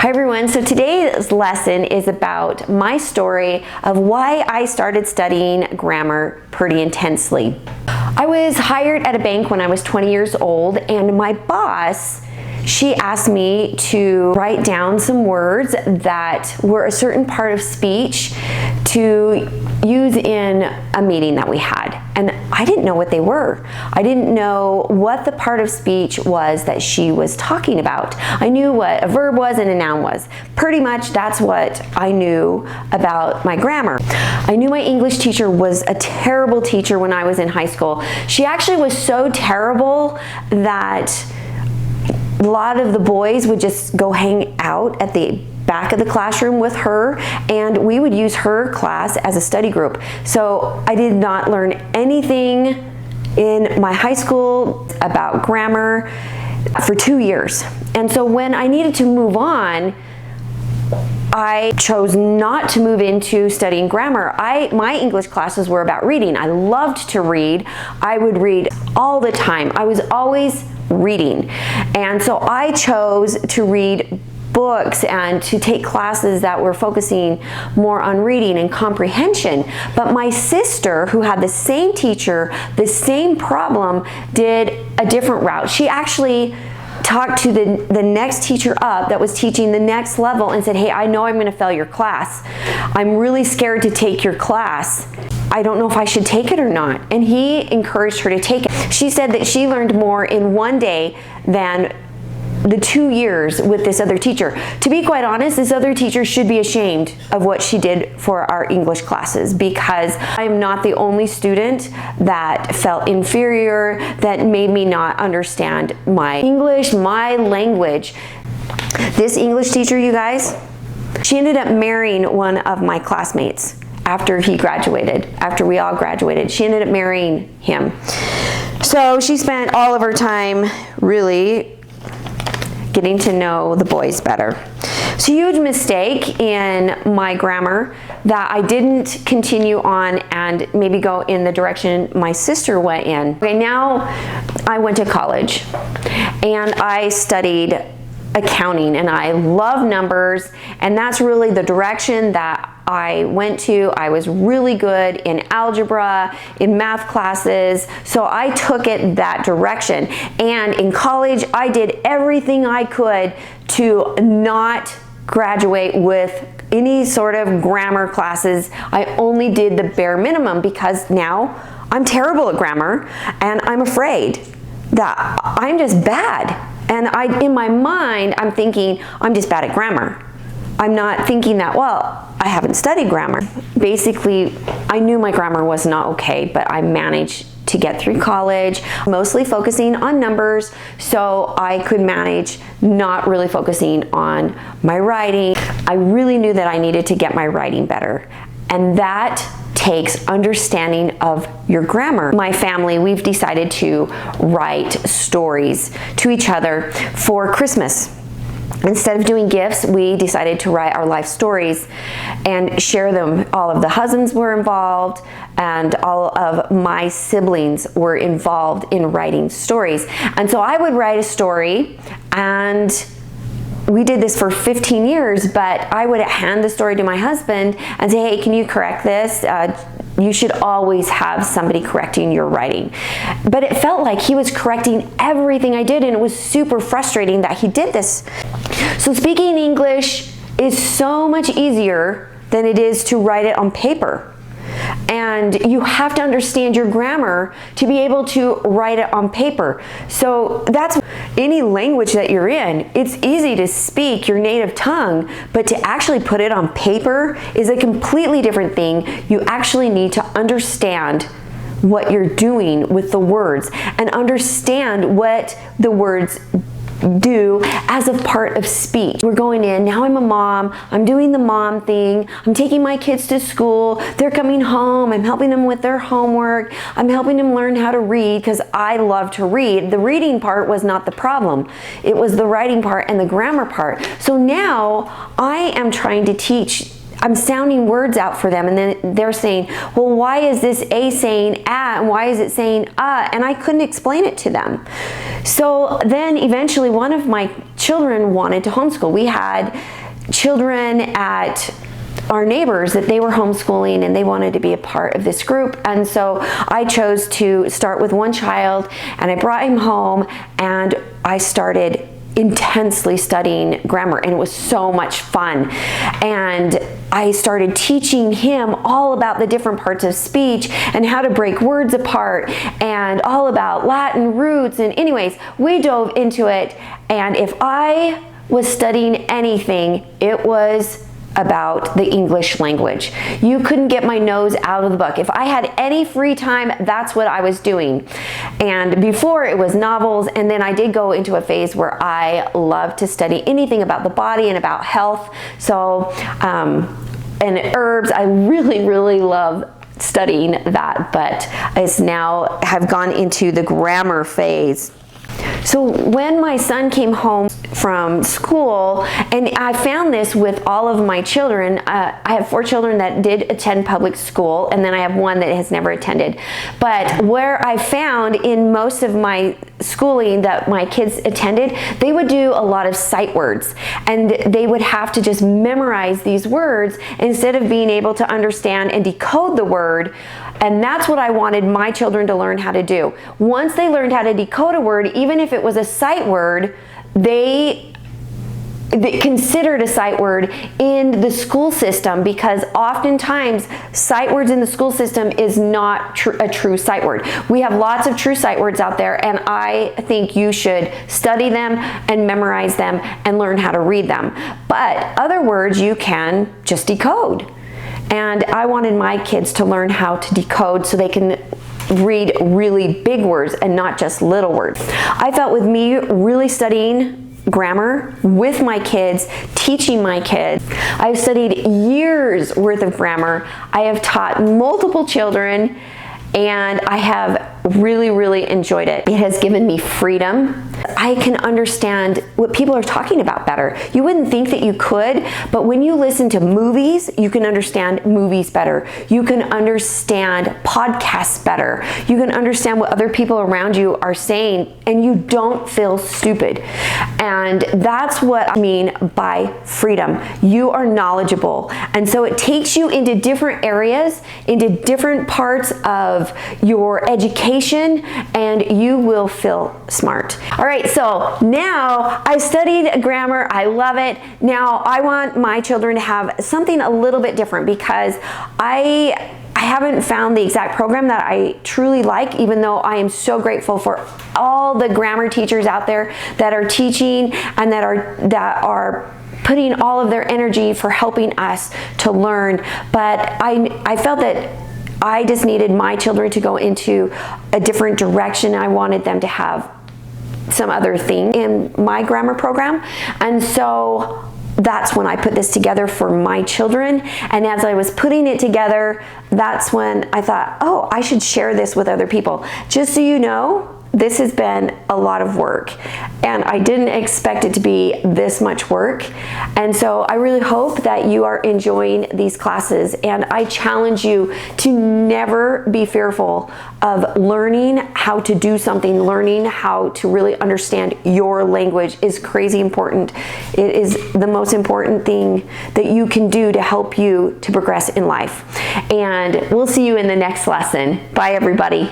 Hi everyone, so today's lesson is about my story of why I started studying grammar pretty intensely. I was hired at a bank when I was 20 years old, and my boss, she asked me to write down some words that were a certain part of speech to use in a meeting that we had. And I didn't know what they were. I didn't know what the part of speech was that she was talking about. I knew what a verb was and a noun was. Pretty much that's what I knew about my grammar. I knew my English teacher was a terrible teacher when I was in high school. She actually was so terrible that a lot of the boys would just go hang out at the back of the classroom with her, and we would use her class as a study group. So I did not learn anything in my high school about grammar for 2 years. And so when I needed to move on, I chose not to move into studying grammar. My English classes were about reading. I loved to read. I would read all the time. I was always reading. And so I chose to read books and to take classes that were focusing more on reading and comprehension. But my sister, who had the same teacher, the same problem, did a different route. She actually talked to the next teacher up that was teaching the next level and said, hey, I know I'm going to fail your class. I'm really scared to take your class. I don't know if I should take it or not. And he encouraged her to take it. She said that she learned more in one day than the 2 years with this other teacher. To be quite honest, this other teacher should be ashamed of what she did for our English classes, because I'm not the only student that felt inferior, that made me not understand my English, my language. This English teacher, you guys, she ended up marrying one of my classmates after he graduated, after we all graduated. She ended up marrying him. So she spent all of her time really getting to know the boys better. It's a huge mistake in my grammar that I didn't continue on and maybe go in the direction my sister went in. Okay, now I went to college and I studied accounting, and I love numbers, and that's really the direction that I went to. I was really good in algebra, in math classes, so I took it that direction. And in college, I did everything I could to not graduate with any sort of grammar classes. I only did the bare minimum because now I'm terrible at grammar, and I'm afraid that I'm just bad. And in my mind, I'm thinking, I'm just bad at grammar. I'm not thinking that, well, I haven't studied grammar. Basically, I knew my grammar was not okay, but I managed to get through college, mostly focusing on numbers, so I could manage not really focusing on my writing. I really knew that I needed to get my writing better, and that takes understanding of your grammar. My family, we've decided to write stories to each other for Christmas. Instead of doing gifts, we decided to write our life stories and share them. All of the husbands were involved, and all of my siblings were involved in writing stories. And so I would write a story, and we did this for 15 years, but I would hand the story to my husband and say, hey, can you correct this? You should always have somebody correcting your writing. But it felt like he was correcting everything I did, and it was super frustrating that he did this. So speaking English is so much easier than it is to write it on paper. And you have to understand your grammar to be able to write it on paper. So that's any language that you're in. It's easy to speak your native tongue, but to actually put it on paper is a completely different thing. You actually need to understand what you're doing with the words and understand what the words do as a part of speech. We're going in, now I'm a mom, I'm doing the mom thing, I'm taking my kids to school, they're coming home, I'm helping them with their homework, I'm helping them learn how to read because I love to read. The reading part was not the problem. It was the writing part and the grammar part. So now I am trying to teach I'm sounding words out for them, and then they're saying, well, why is this A saying and why is it saying and I couldn't explain it to them. So then eventually one of my children wanted to homeschool. We had children at our neighbors that they were homeschooling and they wanted to be a part of this group, and so I chose to start with one child, and I brought him home and I started intensely studying grammar, and it was so much fun. And I started teaching him all about the different parts of speech and how to break words apart and all about Latin roots. And anyways, we dove into it, and if I was studying anything, it was about the English language. You couldn't get my nose out of the book. If I had any free time, that's what I was doing. And before it was novels, and then I did go into a phase where I loved to study anything about the body and about health. So, and herbs, I really love studying that, but it's now have gone into the grammar phase. So when my son came home from school, and I found this with all of my children, I have 4 children that did attend public school, and then I have 1 that has never attended. But where I found in most of my schooling that my kids attended, they would do a lot of sight words, and they would have to just memorize these words instead of being able to understand and decode the word. And that's what I wanted my children to learn how to do. Once they learned how to decode a word, even if it was a sight word, they considered a sight word in the school system, because oftentimes sight words in the school system is not a true sight word. We have lots of true sight words out there, and I think you should study them and memorize them and learn how to read them. But other words you can just decode. And I wanted my kids to learn how to decode so they can read really big words and not just little words. I felt with me really studying grammar with my kids, teaching my kids, I've studied years worth of grammar. I have taught multiple children, and I have really enjoyed it. It has given me freedom. I can understand what people are talking about better. You wouldn't think that you could, but when you listen to movies, you can understand movies better. You can understand podcasts better. You can understand what other people around you are saying, and you don't feel stupid. And that's what I mean by freedom. You are knowledgeable, and so it takes you into different areas, into different parts of your education, and you will feel smart. All right, so now I've studied grammar. I love it. Now I want my children to have something a little bit different, because I haven't found the exact program that I truly like, even though I am so grateful for all the grammar teachers out there that are teaching and that are putting all of their energy for helping us to learn. But I felt that I just needed my children to go into a different direction. I wanted them to have some other thing in my grammar program. And so that's when I put this together for my children. And as I was putting it together, that's when I thought, oh, I should share this with other people. Just so you know, this has been a lot of work, and I didn't expect it to be this much work. And so I really hope that you are enjoying these classes, and I challenge you to never be fearful of learning how to do something. Learning how to really understand your language is crazy important. It is the most important thing that you can do to help you to progress in life. And we'll see you in the next lesson. Bye, everybody.